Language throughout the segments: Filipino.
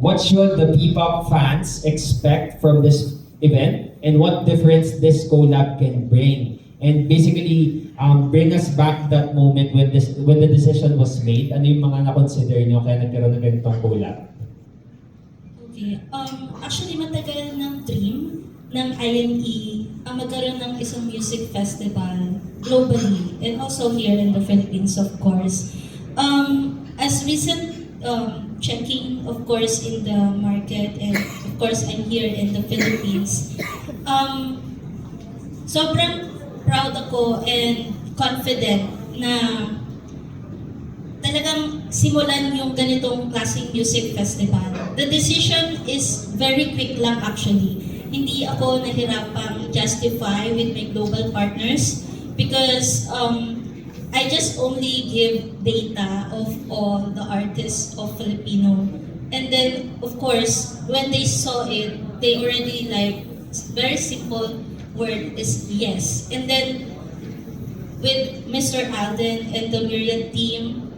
What should the P-pop fans expect from this event, and what difference this collab can bring? And basically, bring us back that moment when the decision was made. Ano yung mga na-consider nyo kaya nagkaroon ng ganitong collab? Okay. Actually, matagal ng dream ng IME ang magkaroon ng isang music festival globally and also here in the Philippines, of course. As recent checking, of course, in the market, and of course, I'm here in the Philippines, sobrang proud ako and confident na talagang simulan yung ganitong klaseng music festival. The decision is very quick lang actually. Hindi ako nahirapang justify with my global partners because I just only give data of all the artists of Filipino. And then, of course, when they saw it, they already like, very simple word is yes. And then, with Mr. Alden and the Myriad team,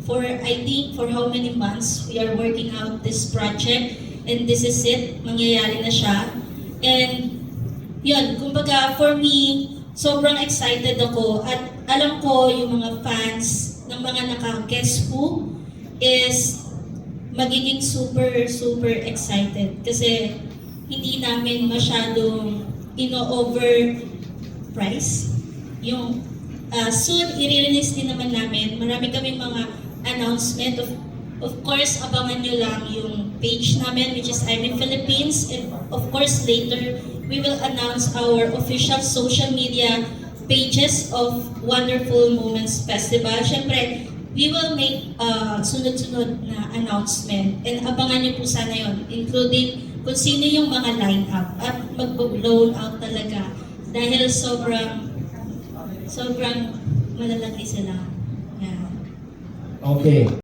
I think for how many months we are working out this project, and this is it, mangyayari na siya. And yun, kumbaga for me, sobrang excited ako at alam ko yung mga fans ng mga naka-guess who is magiging super excited kasi hindi namin masyadong ino-over price yung soon i-release din naman namin. Marami kami mga announcement. Of course, abangan nyo lang yung page namin, which is I'm in Philippines. And of course, later, we will announce our official social media pages of Wonderful Moments Festival. Siyempre, we will make sunod-sunod na announcement. And abangan nyo po sana yun, including kung sino yung mga line-up at mag-blown out talaga. Dahil sobrang malalaki sila. Yeah. Okay.